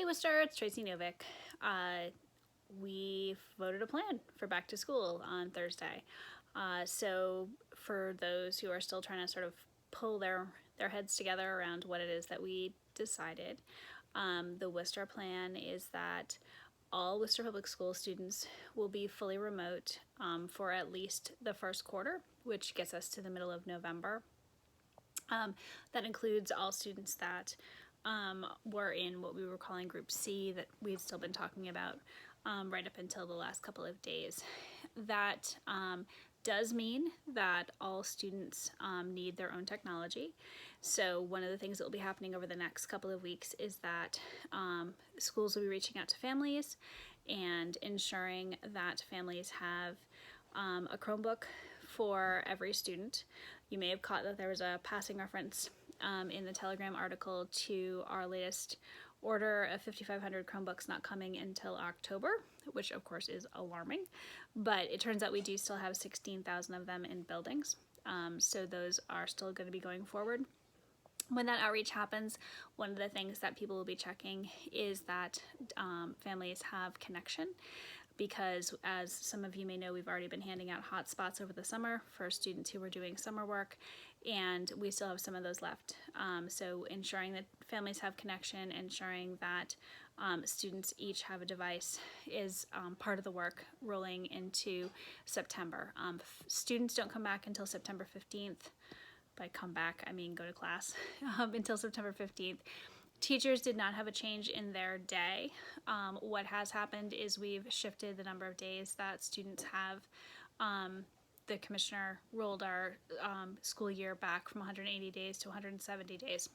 Hey Worcester, it's Tracy Novick. We voted a plan for back to school on Thursday. So for those who are still trying to sort of pull their heads together around what it is that we decided, the Worcester plan is that all Worcester Public School students will be fully remote for at least the first quarter, which gets us to the middle of November. That includes all students that were in what we were calling Group C that we've still been talking about right up until the last couple of days. That does mean that all students need their own technology. So one of the things that will be happening over the next couple of weeks is that schools will be reaching out to families and ensuring that families have a Chromebook for every student. You may have caught that there was a passing reference in the Telegram article to our latest order of 5,500 Chromebooks not coming until October, which of course is alarming, but it turns out we do still have 16,000 of them in buildings, so those are still going to be going forward. When that outreach happens, one of the things that people will be checking is that families have connection, because as some of you may know, we've already been handing out hotspots over the summer for students who were doing summer work, and we still have some of those left. So ensuring that families have connection, ensuring that students each have a device is part of the work rolling into September. Students don't come back until September 15th. By come back, I mean go to class until September 15th. Teachers did not have a change in their day. What has happened is we've shifted the number of days that students have. The commissioner rolled our school year back from 180 days to 170 days.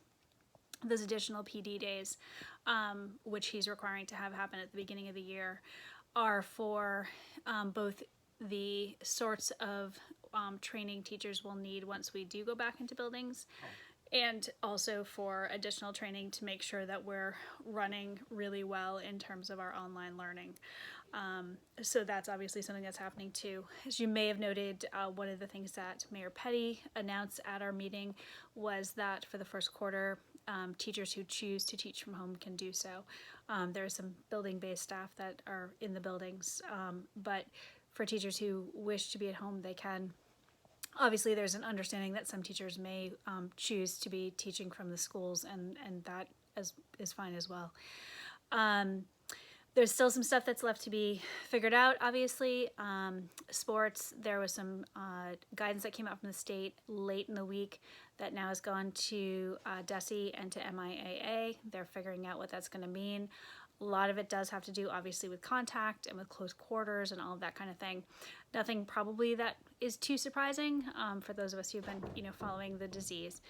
Those additional PD days, which he's requiring to have happen at the beginning of the year, are for both the sorts of training teachers will need once we do go back into buildings, and also for additional training to make sure that we're running really well in terms of our online learning. So that's obviously something that's happening too. As you may have noted, one of the things that Mayor Petty announced at our meeting was that for the first quarter, teachers who choose to teach from home can do so. There are some building-based staff that are in the buildings, but for teachers who wish to be at home, they can. Obviously, there's an understanding that some teachers may choose to be teaching from the schools, and that is fine as well. There's still some stuff that's left to be figured out, obviously. Sports, there was some guidance that came out from the state late in the week that now has gone to DESE and to MIAA. They're figuring out what that's going to mean. A lot of it does have to do, obviously, with contact and with close quarters and all of that kind of thing. Nothing probably that is too surprising for those of us who've been, following the disease.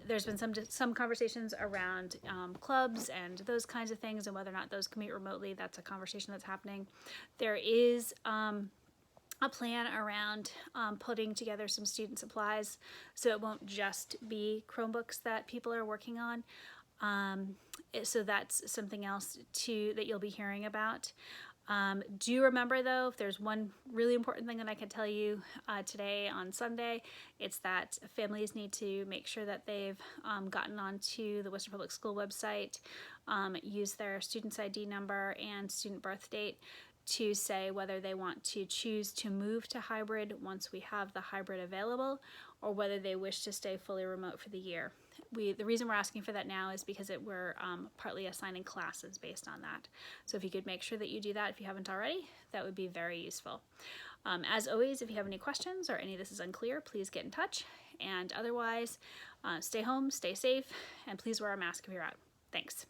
There's been some conversations around clubs and those kinds of things, and whether or not those can meet remotely. That's a conversation that's happening. There is a plan around putting together some student supplies, so it won't just be Chromebooks that people are working on. So that's something else that you'll be hearing about. Do remember, though, if there's one really important thing that I can tell you today on Sunday, it's that families need to make sure that they've gotten onto the Worcester Public School website, use their student's ID number and student birth date to say whether they want to choose to move to hybrid once we have the hybrid available, or whether they wish to stay fully remote for the year. The reason we're asking for that now is because we're partly assigning classes based on that. So if you could make sure that you do that if you haven't already, that would be very useful. As always, if you have any questions or any of this is unclear, please get in touch. And otherwise, stay home, stay safe, and please wear a mask if you're out. Thanks.